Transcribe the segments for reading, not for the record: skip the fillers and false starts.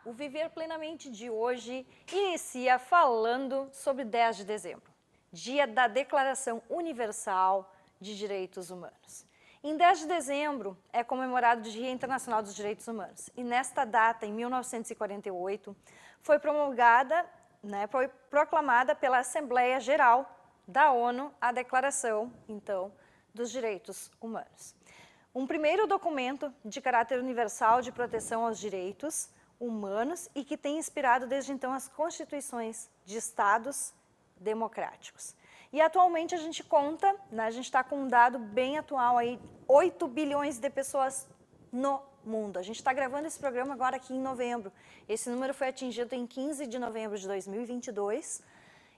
o Viver Plenamente de hoje inicia falando sobre 10 de dezembro, dia da Declaração Universal de Direitos Humanos. Em 10 de dezembro é comemorado o Dia Internacional dos Direitos Humanos e nesta data, em 1948, foi proclamada pela Assembleia Geral da ONU a Declaração, então, dos Direitos Humanos. Um primeiro documento de caráter universal de proteção aos direitos humanos e que tem inspirado desde então as constituições de estados democráticos. E atualmente a gente conta, a gente está com um dado bem atual aí, 8 bilhões de pessoas no mundo. A gente está gravando esse programa agora aqui em novembro. Esse número foi atingido em 15 de novembro de 2022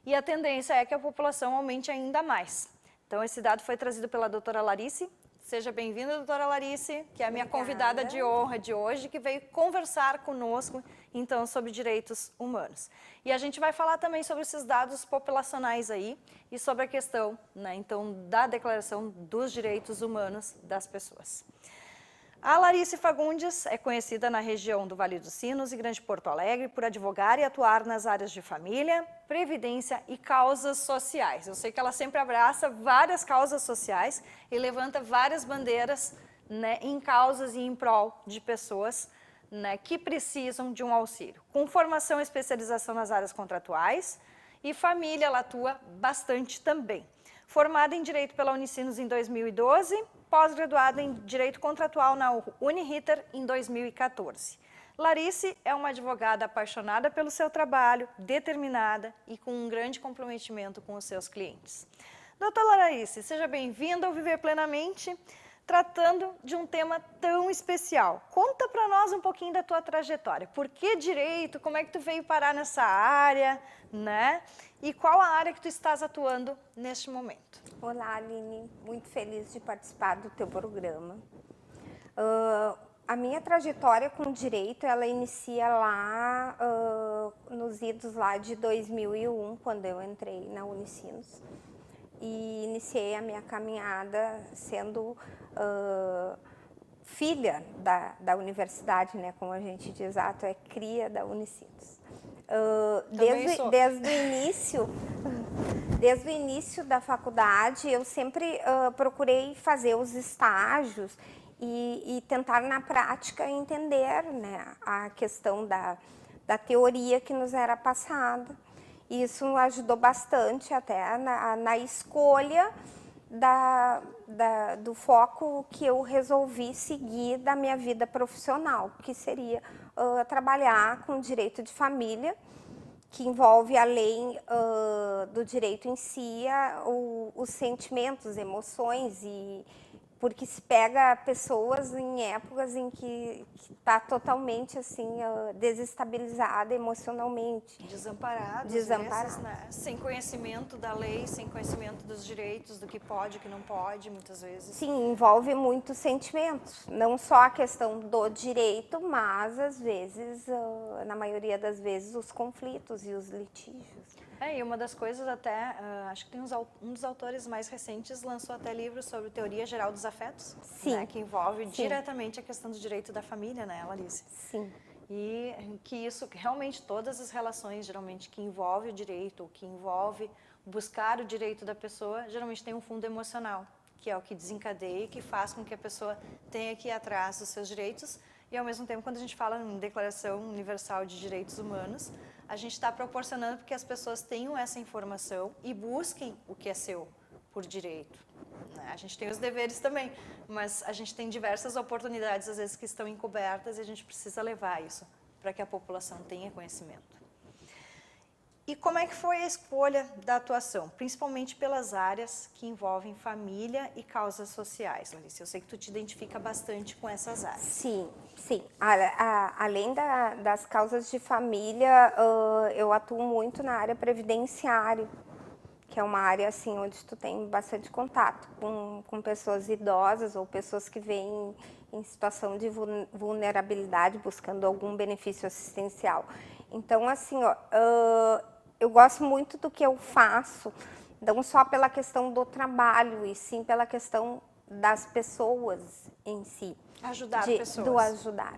e a tendência é que a população aumente ainda mais. Então esse dado foi trazido pela doutora Larice. Seja bem-vinda, doutora Larice, que é a minha convidada de honra de hoje, que veio conversar conosco, então, sobre direitos humanos. E a gente vai falar também sobre esses dados populacionais aí e sobre a questão, então, da Declaração dos Direitos Humanos das Pessoas. A Larice Fagundes é conhecida na região do Vale dos Sinos e Grande Porto Alegre por advogar e atuar nas áreas de família, previdência e causas sociais. Eu sei que ela sempre abraça várias causas sociais e levanta várias bandeiras em causas e em prol de pessoas que precisam de um auxílio. Com formação e especialização nas áreas contratuais e família, ela atua bastante também. Formada em Direito pela Unicinos em 2012, pós-graduada em Direito Contratual na Uniriter em 2014. Larice é uma advogada apaixonada pelo seu trabalho, determinada e com um grande comprometimento com os seus clientes. Doutora Larice, seja bem-vinda ao Viver Plenamente, tratando de um tema tão especial. Conta para nós um pouquinho da tua trajetória. Por que direito? Como é que tu veio parar nessa área, E qual a área que tu estás atuando neste momento? Olá, Aline. Muito feliz de participar do teu programa. A minha trajetória com direito, ela inicia lá nos idos lá de 2001, quando eu entrei na Unicinos. E iniciei a minha caminhada sendo filha da universidade, como a gente diz, tu é cria da Unicinos. Desde o início da faculdade, eu sempre procurei fazer os estágios e tentar na prática entender a questão da teoria que nos era passada. Isso ajudou bastante até na escolha do foco que eu resolvi seguir da minha vida profissional, que seria trabalhar com direito de família, que envolve, além do direito em si, os sentimentos, emoções, porque se pega pessoas em épocas em que está totalmente assim desestabilizada emocionalmente. Desamparada, vezes, sem conhecimento da lei, sem conhecimento dos direitos, do que pode, o que não pode, muitas vezes. Sim, envolve muitos sentimentos, não só a questão do direito, mas às vezes, na maioria das vezes, os conflitos e os litígios. E uma das coisas até, acho que tem um dos autores mais recentes lançou até livro sobre teoria geral dos afetos, que envolve diretamente a questão do direito da família, Larice? Sim. E que isso, realmente todas as relações, geralmente, que envolve o direito, que envolve buscar o direito da pessoa, geralmente tem um fundo emocional, que é o que desencadeia e que faz com que a pessoa tenha que ir atrás dos seus direitos. E, ao mesmo tempo, quando a gente fala em Declaração Universal de Direitos Humanos, a gente está proporcionando que as pessoas tenham essa informação e busquem o que é seu por direito. A gente tem os deveres também, mas a gente tem diversas oportunidades, às vezes, que estão encobertas e a gente precisa levar isso para que a população tenha conhecimento. E como é que foi a escolha da atuação? Principalmente pelas áreas que envolvem família e causas sociais, Larice. Eu sei que tu te identifica bastante com essas áreas. Sim, sim. Além das causas de família, eu atuo muito na área previdenciária, que é uma área assim, onde tu tem bastante contato com pessoas idosas ou pessoas que vêm em situação de vulnerabilidade, buscando algum benefício assistencial. Então, assim, eu gosto muito do que eu faço, não só pela questão do trabalho, e sim pela questão das pessoas em si. Ajudar pessoas. Do ajudar.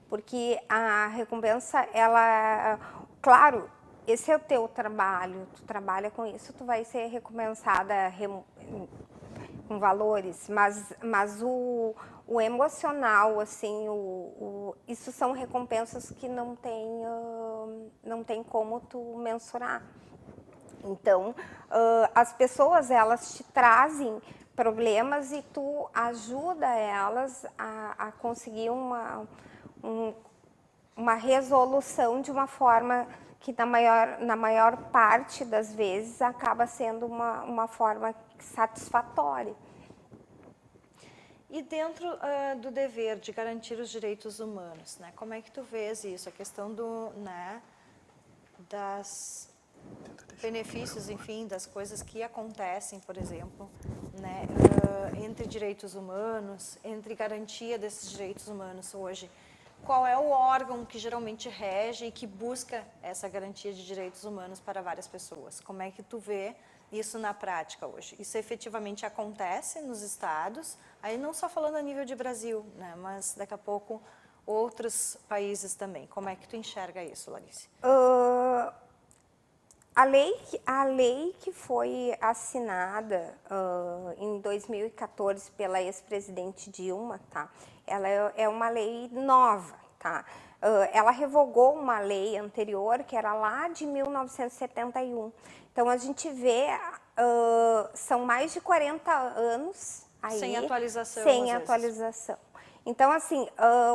porque a recompensa, ela, claro, esse é o teu trabalho, tu trabalha com isso, tu vai ser recompensada com valores, mas o emocional, assim, isso são recompensas que não tem como tu mensurar. Então, as pessoas, elas te trazem problemas e tu ajuda elas a conseguir uma resolução de uma forma que na maior parte das vezes acaba sendo uma forma satisfatória. E dentro do dever de garantir os direitos humanos, né? Como é que tu vês isso? A questão das benefícios, enfim, das coisas que acontecem, por exemplo, né? Entre direitos humanos, entre garantia desses direitos humanos hoje. Qual é o órgão que geralmente rege e que busca essa garantia de direitos humanos para várias pessoas? Como é que tu vê isso na prática hoje? Isso efetivamente acontece nos estados, aí não só falando a nível de Brasil, né, mas daqui a pouco outros países também. Como é que tu enxerga isso, Larissa? A lei que foi assinada em 2014 pela ex-presidente Dilma, tá? Ela é uma lei nova, tá? Ela revogou uma lei anterior que era lá de 1971. Então a gente vê, são mais de 40 anos aí, Sem atualização, sem às atualização. Então, assim,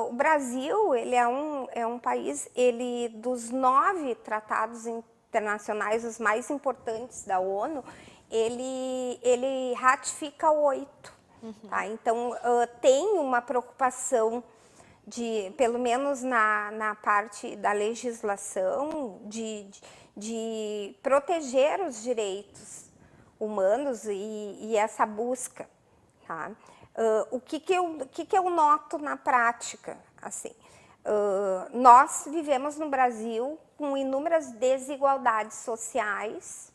o Brasil, ele é um país, ele dos 9 tratados internacionais, os mais importantes da ONU, ele ratifica 8. Tá? Então, tem uma preocupação pelo menos na parte da legislação, de proteger os direitos humanos e essa busca. Tá? O que eu noto na prática? Assim, nós vivemos no Brasil com inúmeras desigualdades sociais.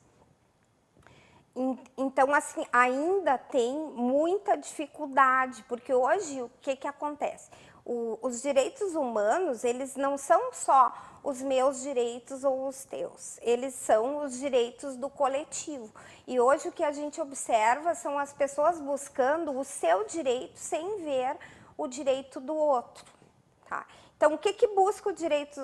Então, assim, ainda tem muita dificuldade, porque hoje o que acontece? Os direitos humanos, eles não são só os meus direitos ou os teus, eles são os direitos do coletivo. E hoje o que a gente observa são as pessoas buscando o seu direito sem ver o direito do outro. Tá? Então, o que busca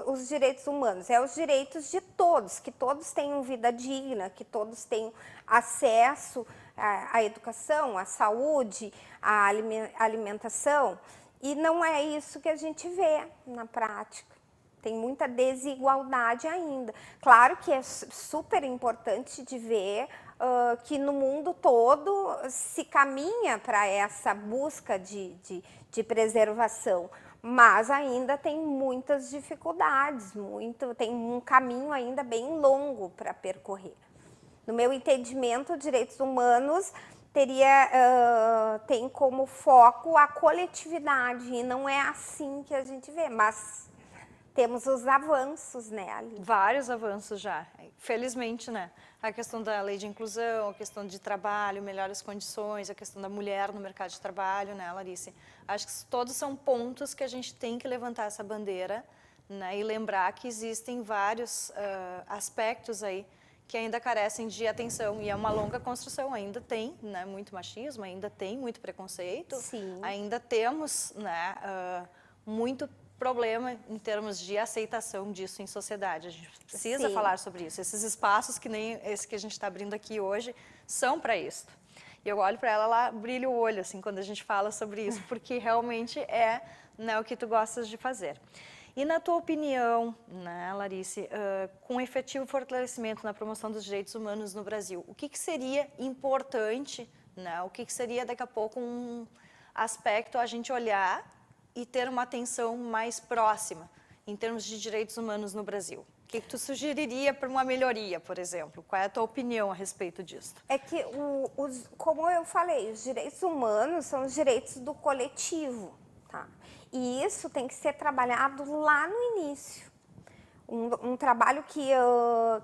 os direitos humanos? É os direitos de todos, que todos tenham vida digna, que todos tenham acesso à educação, à saúde, à alimentação. E não é isso que a gente vê na prática. Tem muita desigualdade ainda. Claro que é super importante de ver que no mundo todo se caminha para essa busca de preservação, mas ainda tem muitas dificuldades, tem um caminho ainda bem longo para percorrer. No meu entendimento, direitos humanos tem como foco a coletividade, e não é assim que a gente vê, mas temos os avanços, né, ali. Vários avanços já, felizmente, né? A questão da lei de inclusão, a questão de trabalho, melhores condições, a questão da mulher no mercado de trabalho, né, Larissa? Acho que todos são pontos que a gente tem que levantar essa bandeira, né, e lembrar que existem vários aspectos aí que ainda carecem de atenção, e é uma longa construção, ainda tem, né, muito machismo, ainda tem muito preconceito. Sim. Ainda temos, né, muito problema em termos de aceitação disso em sociedade. A gente precisa Sim. falar sobre isso. Esses espaços, que nem esse que a gente está abrindo aqui hoje, são para isso. E eu olho para ela lá, brilha o olho, assim, quando a gente fala sobre isso, porque realmente é, né, o que tu gostas de fazer. E na tua opinião, né, Larissa, com efetivo fortalecimento na promoção dos direitos humanos no Brasil, o que seria importante, né, o que seria daqui a pouco um aspecto a gente olhar e ter uma atenção mais próxima em termos de direitos humanos no Brasil? O que tu sugeriria para uma melhoria, por exemplo? Qual é a tua opinião a respeito disso? É que, como eu falei, os direitos humanos são os direitos do coletivo, tá? E isso tem que ser trabalhado lá no início. Um trabalho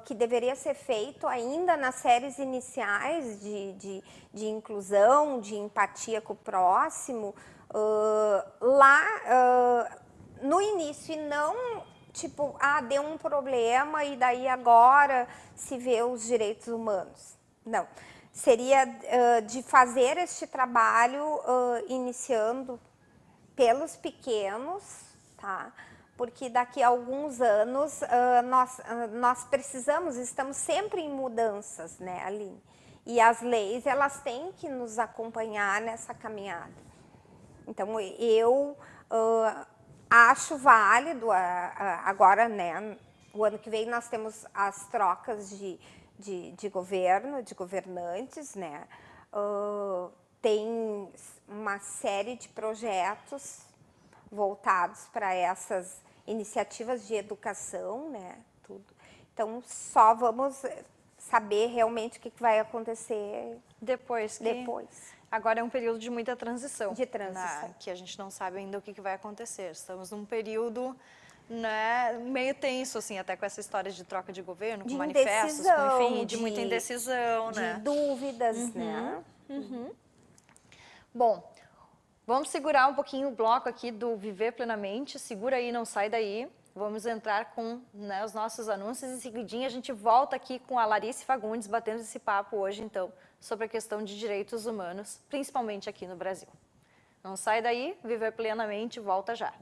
que deveria ser feito ainda nas séries iniciais de inclusão, de empatia com o próximo, lá no início, e não tipo, deu um problema e daí agora se vê os direitos humanos. Não. Seria de fazer este trabalho iniciando pelos pequenos, tá? Porque daqui a alguns anos nós precisamos, estamos sempre em mudanças, né, Aline? E as leis, elas têm que nos acompanhar nessa caminhada. Então, eu acho válido, agora, né, o ano que vem nós temos as trocas de governo, de governantes, né, tem uma série de projetos voltados para essas iniciativas de educação, né, tudo. Então, só vamos saber realmente o que vai acontecer depois. Agora é um período de muita transição. De transição. Né, que a gente não sabe ainda o que vai acontecer. Estamos num período, né, meio tenso, assim, até com essa história de troca de governo, com manifestos, com, enfim, de muita indecisão, de né? dúvidas, né? Bom, vamos segurar um pouquinho o bloco aqui do Viver Plenamente. Segura aí, não sai daí. Vamos entrar com, né, os nossos anúncios. Em seguidinha a gente volta aqui com a Larice Fagundes, batendo esse papo hoje, então, sobre a questão de direitos humanos, principalmente aqui no Brasil. Não sai daí, Viver Plenamente volta já.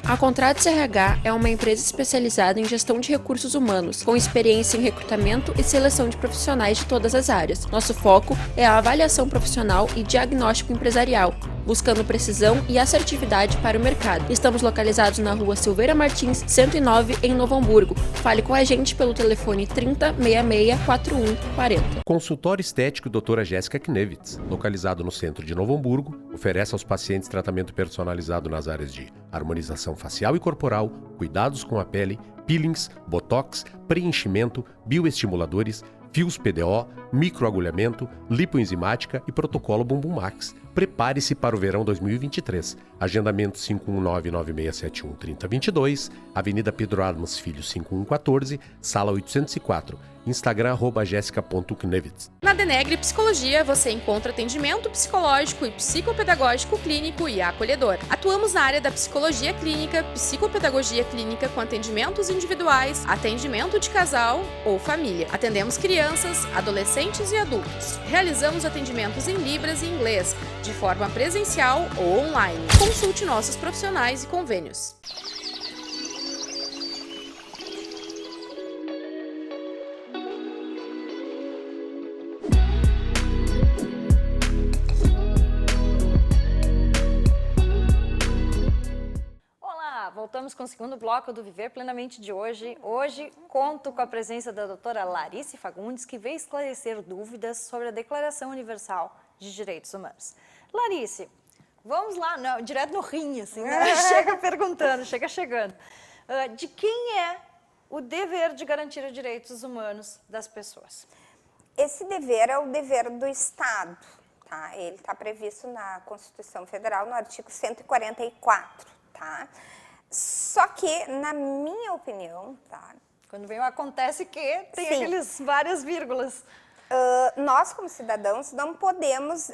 A Contratos RH é uma empresa especializada em gestão de recursos humanos, com experiência em recrutamento e seleção de profissionais de todas as áreas. Nosso foco é a avaliação profissional e diagnóstico empresarial, buscando precisão e assertividade para o mercado. Estamos localizados na Rua Silveira Martins, 109, em Novo Hamburgo. Fale com a gente pelo telefone 30 66 41 40. Consultório Estético Doutora Jéssica Knevitz, localizado no centro de Novo Hamburgo, oferece aos pacientes tratamento personalizado nas áreas de harmonização facial e corporal, cuidados com a pele, peelings, botox, preenchimento, bioestimuladores, fios PDO, microagulhamento, lipoenzimática e protocolo Bumbum Max. Prepare-se para o verão 2023. Agendamento 51996713022, Avenida Pedro Adams Filho 5114, Sala 804. Instagram @jessica.knevitz. Na Denegre Psicologia você encontra atendimento psicológico e psicopedagógico clínico e acolhedor. Atuamos na área da psicologia clínica, psicopedagogia clínica com atendimentos individuais, atendimento de casal ou família. Atendemos crianças, adolescentes e adultos. Realizamos atendimentos em Libras e inglês, de forma presencial ou online. Consulte nossos profissionais e convênios. Voltamos com o segundo bloco do Viver Plenamente de hoje. Hoje conto com a presença da doutora Larice Fagundes, que veio esclarecer dúvidas sobre a Declaração Universal de Direitos Humanos. Larice, vamos lá, não, direto no rim, assim, né? Chega perguntando, chega chegando. De quem é o dever de garantir os direitos humanos das pessoas? Esse dever é o dever do Estado, tá? Ele está previsto na Constituição Federal, no artigo 144, tá? Só que, na minha opinião, tá? Quando vem o acontece que tem Sim. aqueles várias vírgulas. Nós, como cidadãos, não podemos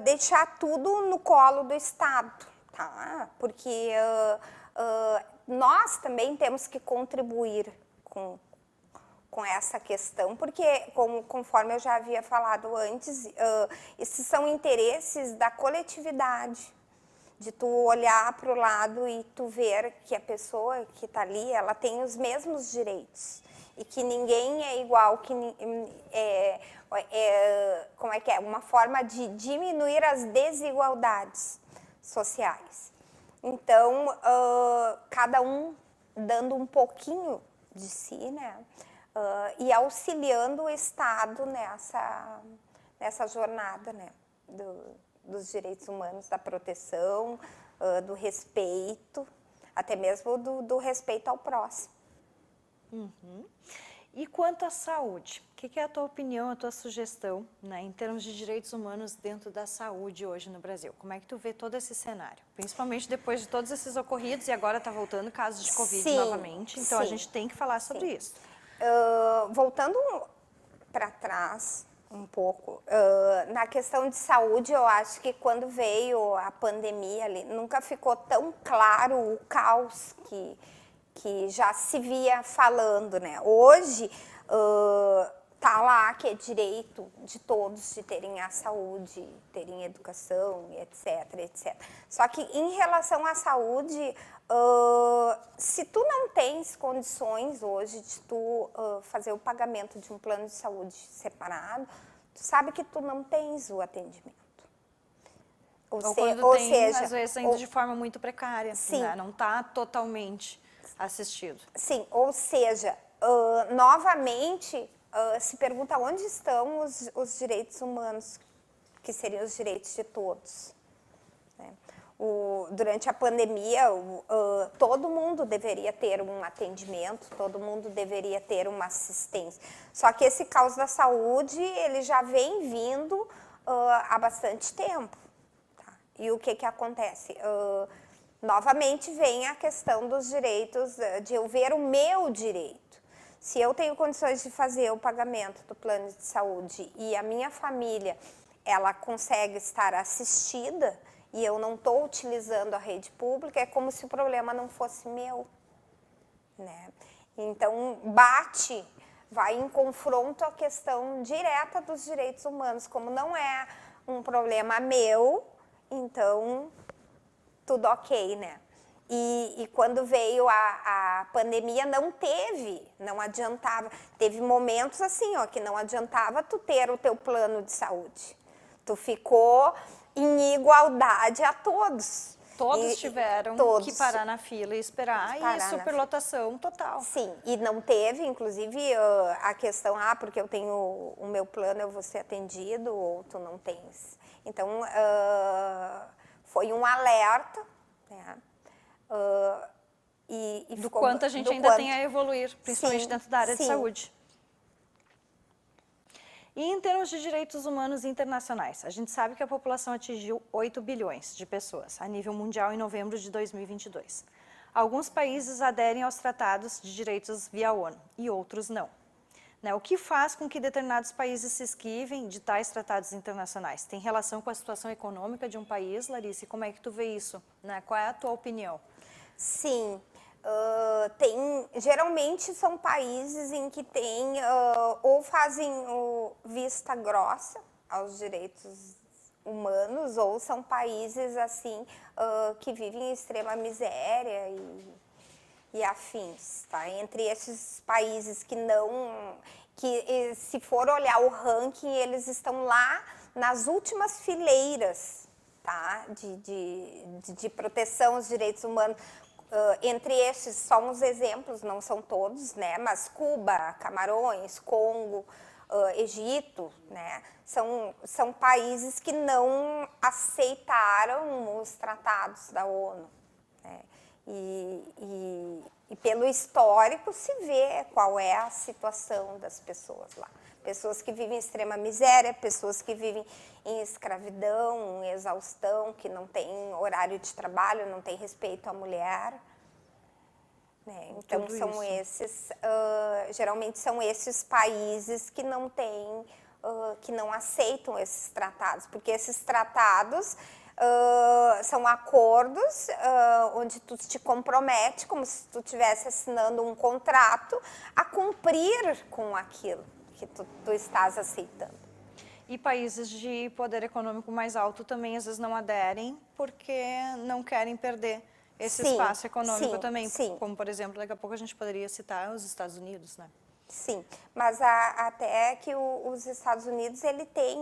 deixar tudo no colo do Estado, tá? Porque nós também temos que contribuir com essa questão, porque, conforme eu já havia falado antes, esses são interesses da coletividade, de tu olhar para o lado e tu ver que a pessoa que está ali, ela tem os mesmos direitos e que ninguém é igual, que como é que é? Uma forma de diminuir as desigualdades sociais. Então, cada um dando um pouquinho de si, né? E auxiliando o Estado nessa jornada, né? Dos direitos humanos, da proteção, do respeito, até mesmo do respeito ao próximo. Uhum. E quanto à saúde, o que é a tua opinião, a tua sugestão, né, em termos de direitos humanos dentro da saúde hoje no Brasil? Como é que tu vê todo esse cenário? Principalmente depois de todos esses ocorridos e agora está voltando casos de Covid Sim, novamente, então a sim, gente tem que falar sobre isso. Voltando para trás um pouco, na questão de saúde, eu acho que quando veio a pandemia ali, nunca ficou tão claro o caos que já se via falando, né? Hoje, tá lá que é direito de todos de terem a saúde, terem educação, etc, etc. Só que em relação à saúde, se tu não tens condições hoje de tu fazer o pagamento de um plano de saúde separado, tu sabe que tu não tens o atendimento. Ou seja, às vezes ainda de forma muito precária, sim, né? Não está totalmente assistido. Sim, ou seja, novamente se pergunta onde estão os direitos humanos, que seriam os direitos de todos. Né? Durante a pandemia, todo mundo deveria ter um atendimento, todo mundo deveria ter uma assistência. Só que esse caos da saúde, ele já vem vindo há bastante tempo. Tá? E o que acontece? Novamente vem a questão dos direitos, de eu ver o meu direito. Se eu tenho condições de fazer o pagamento do plano de saúde e a minha família, ela consegue estar assistida e eu não estou utilizando a rede pública, é como se o problema não fosse meu. Né? Então, vai em confronto a questão direta dos direitos humanos. Como não é um problema meu, então tudo ok, né? E quando veio a pandemia, não adiantava. Teve momentos assim, ó, que não adiantava tu ter o teu plano de saúde. Tu ficou em igualdade a todos. Todos tiveram que parar na fila e esperar, e superlotação total. Sim, e não teve, inclusive, a questão, porque eu tenho o meu plano, eu vou ser atendido, ou tu não tens. Então, foi um alerta, né? Do quanto a gente ainda tem a evoluir, principalmente dentro da área de saúde. E em termos de direitos humanos internacionais, a gente sabe que a população atingiu 8 bilhões de pessoas a nível mundial em novembro de 2022. Alguns países aderem aos tratados de direitos via ONU e outros não. O que faz com que determinados países se esquivem de tais tratados internacionais? Tem relação com a situação econômica de um país, Larissa? E como é que tu vê isso? Qual é a tua opinião? Sim. Geralmente são países em que tem ou fazem vista grossa aos direitos humanos, ou são países assim que vivem em extrema miséria e afins, tá? Entre esses países que se for olhar o ranking, eles estão lá nas últimas fileiras, tá? De proteção aos direitos humanos. Entre esses, só uns exemplos, não são todos, né? Mas Cuba, Camarões, Congo, Egito, né? São países que não aceitaram os tratados da ONU. Né? E pelo histórico se vê qual é a situação das pessoas lá. Pessoas que vivem em extrema miséria, pessoas que vivem em escravidão, em exaustão, que não tem horário de trabalho, não tem respeito à mulher. Né? Então, geralmente são esses países que não têm, que não aceitam esses tratados, porque esses tratados são acordos onde tu te compromete, como se tu estivesse assinando um contrato, a cumprir com aquilo que tu estás aceitando. E países de poder econômico mais alto também às vezes não aderem porque não querem perder esse espaço econômico também. Como, por exemplo, daqui a pouco a gente poderia citar os Estados Unidos, né? Sim, mas até que os Estados Unidos, ele tem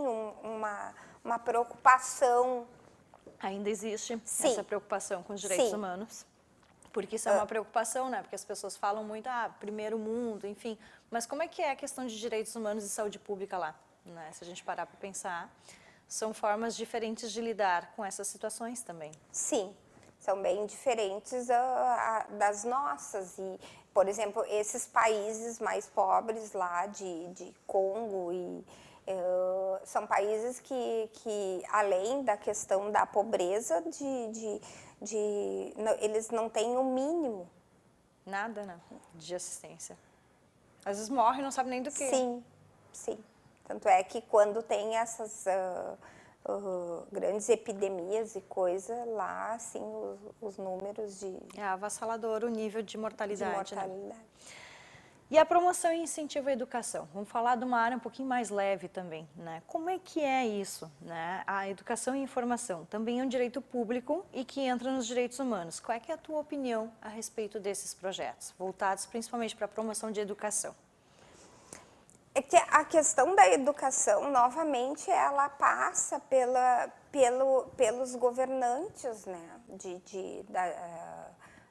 uma preocupação. Ainda existe essa preocupação com os direitos humanos. Porque isso é uma preocupação, né? Porque as pessoas falam muito, primeiro mundo, enfim. Mas como é que é a questão de direitos humanos e saúde pública lá? Né? Se a gente parar para pensar, são formas diferentes de lidar com essas situações também. Sim, são bem diferentes das nossas. E por exemplo, esses países mais pobres lá de Congo são países que além da questão da pobreza, eles não têm o mínimo. Nada, né? De assistência. Às vezes morre e não sabe nem do que. Sim, sim. Tanto é que quando tem essas grandes epidemias e coisa, lá, assim, os números de... É avassalador o nível de mortalidade. Né? E a promoção e incentivo à educação? Vamos falar de uma área um pouquinho mais leve também, né? Como é que é isso, né? A educação e informação também é um direito público e que entra nos direitos humanos. Qual é que é a tua opinião a respeito desses projetos, voltados principalmente para a promoção de educação? É que a questão da educação, novamente, ela passa pelos governantes, né?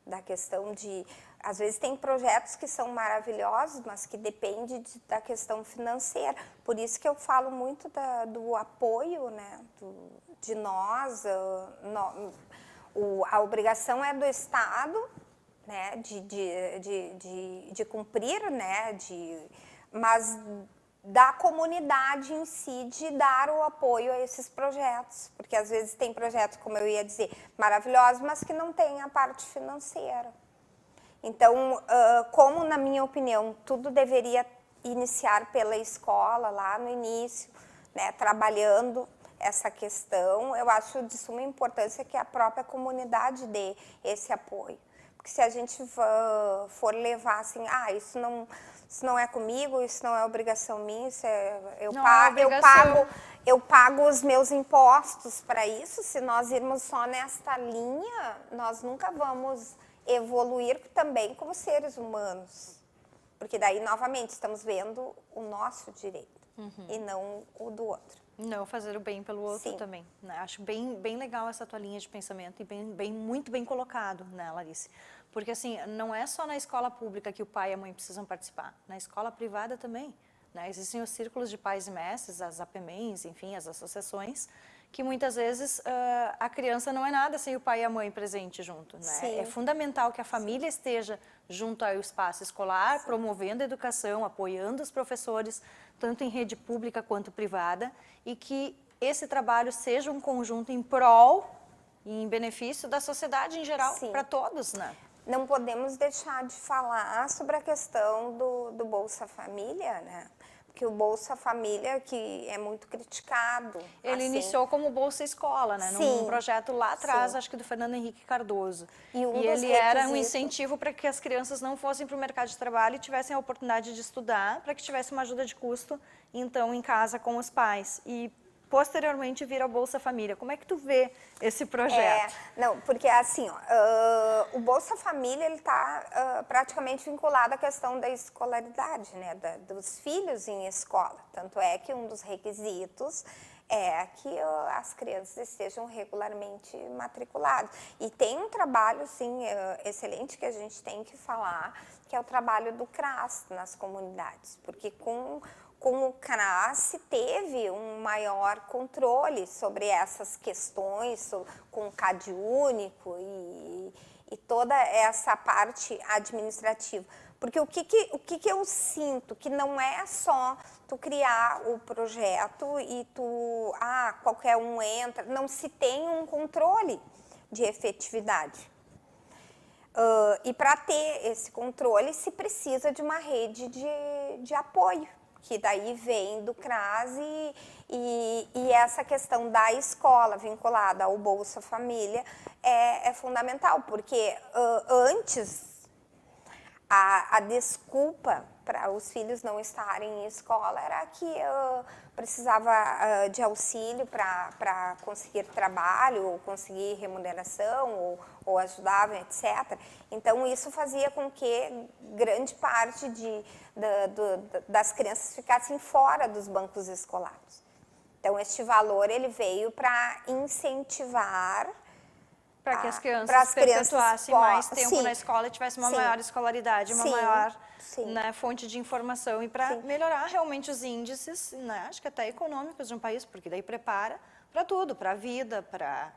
Da questão de... Às vezes tem projetos que são maravilhosos, mas que dependem da questão financeira. Por isso que eu falo muito do apoio, né? De nós. A obrigação é do Estado, né? De cumprir, né? Mas da comunidade em si de dar o apoio a esses projetos. Porque às vezes tem projetos, como eu ia dizer, maravilhosos, mas que não tem a parte financeira. Então, como na minha opinião, tudo deveria iniciar pela escola, lá no início, né, trabalhando essa questão, eu acho de suma importância que a própria comunidade dê esse apoio. Porque se a gente for levar assim, isso não é comigo, isso não é obrigação minha, isso eu pago os meus impostos para isso, se nós irmos só nesta linha, nós nunca vamos evoluir também como seres humanos. Porque daí, novamente, estamos vendo o nosso direito e não o do outro. Não fazer o bem pelo outro. Sim. Também. Né? Acho bem legal essa tua linha de pensamento e muito bem colocado, né, Larice? Porque, assim, não é só na escola pública que o pai e a mãe precisam participar. Na escola privada também. Né? Existem os círculos de pais e mestres, as APMENs, enfim, as associações, que muitas vezes a criança não é nada sem o pai e a mãe presente junto. Né? É fundamental que a família esteja junto ao espaço escolar, sim, promovendo a educação, apoiando os professores, tanto em rede pública quanto privada, e que esse trabalho seja um conjunto em prol e em benefício da sociedade em geral, para todos. Né? Não podemos deixar de falar sobre a questão do Bolsa Família, né? Porque o Bolsa Família, que é muito criticado. Ele iniciou como Bolsa Escola, né? Num projeto lá atrás, acho que do Fernando Henrique Cardoso. E ele era um incentivo para que as crianças não fossem para o mercado de trabalho e tivessem a oportunidade de estudar, para que tivesse uma ajuda de custo, então, em casa com os pais. E posteriormente vira a Bolsa Família. Como é que tu vê esse projeto? Não, porque assim, o Bolsa Família ele está praticamente vinculado à questão da escolaridade, né, dos filhos em escola. Tanto é que um dos requisitos é que as crianças estejam regularmente matriculadas. E tem um trabalho, sim, excelente que a gente tem que falar, que é o trabalho do CRAS nas comunidades, porque com o CRAS se teve um maior controle sobre essas questões, com o CAD único e toda essa parte administrativa. Porque o que eu sinto? Que não é só tu criar o projeto e qualquer um entra, não se tem um controle de efetividade. E para ter esse controle se precisa de uma rede de apoio, que daí vem do CRAS e essa questão da escola vinculada ao Bolsa Família é fundamental, porque antes a desculpa para os filhos não estarem em escola era que precisava de auxílio para conseguir trabalho, ou conseguir remuneração, ou ajudavam, etc. Então, isso fazia com que grande parte das crianças ficassem fora dos bancos escolares. Então, este valor ele veio para incentivar para que as crianças perpetuassem mais tempo na escola e tivessem uma maior escolaridade, uma maior fonte de informação e para melhorar realmente os índices, né, acho que até econômicos de um país, porque daí prepara para tudo, para a vida, para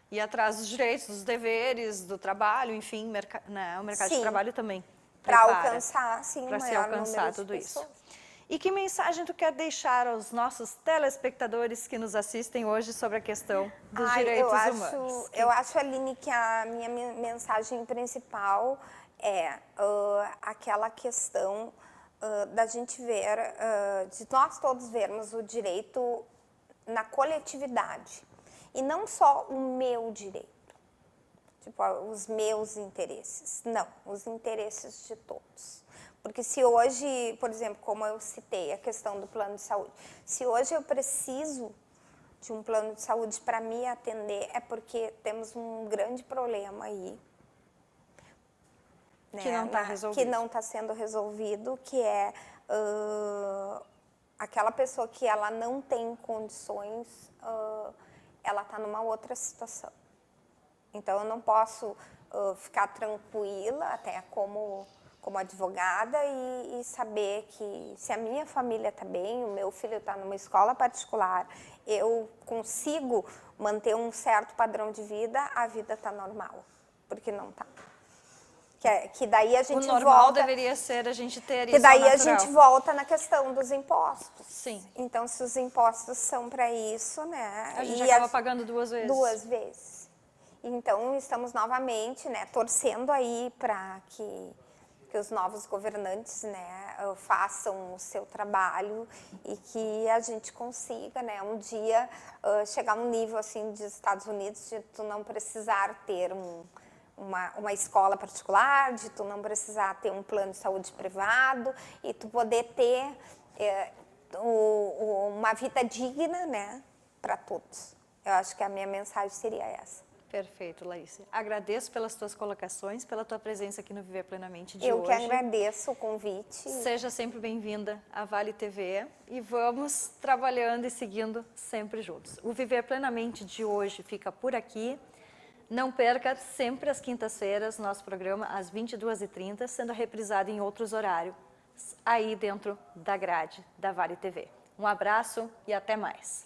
ir atrás dos direitos, dos deveres, do trabalho, enfim, o mercado de trabalho também. para prepara alcançar, sim, o para se maior alcançar número de tudo isso. pessoas. E que mensagem tu quer deixar aos nossos telespectadores que nos assistem hoje sobre a questão dos direitos humanos? Eu acho, Aline, que a minha mensagem principal é aquela questão da gente ver, de nós todos vermos o direito na coletividade. E não só o meu direito, tipo, os meus interesses. Não, os interesses de todos. Porque se hoje, por exemplo, como eu citei a questão do plano de saúde, se hoje eu preciso de um plano de saúde para me atender, é porque temos um grande problema aí. Que não está resolvido. Que não está sendo resolvido, que é aquela pessoa que ela não tem condições, ela está numa outra situação. Então, eu não posso ficar tranquila, até como advogada, e saber que se a minha família está bem, o meu filho está numa escola particular, eu consigo manter um certo padrão de vida, a vida está normal, porque não está. Que daí a gente o normal volta, deveria ser a gente ter que isso daí ao a natural. gente volta na questão dos impostos. Sim. Então, se os impostos são para isso, né? A gente acaba pagando duas vezes. Duas vezes. Então, estamos novamente, né, torcendo aí para que os novos governantes, né, façam o seu trabalho e que a gente consiga, né, um dia chegar num nível assim dos Estados Unidos de tu não precisar ter uma escola particular, de tu não precisar ter um plano de saúde privado e tu poder ter uma vida digna, né, para todos. Eu acho que a minha mensagem seria essa. Perfeito, Laís. Agradeço pelas tuas colocações, pela tua presença aqui no Viver Plenamente de Eu hoje. que agradeço o convite. Seja sempre bem-vinda à Vale TV e vamos trabalhando e seguindo sempre juntos. O Viver Plenamente de hoje fica por aqui. Não perca sempre às quintas-feiras nosso programa às 22h30, sendo reprisado em outros horários, aí dentro da grade da Vale TV. Um abraço e até mais.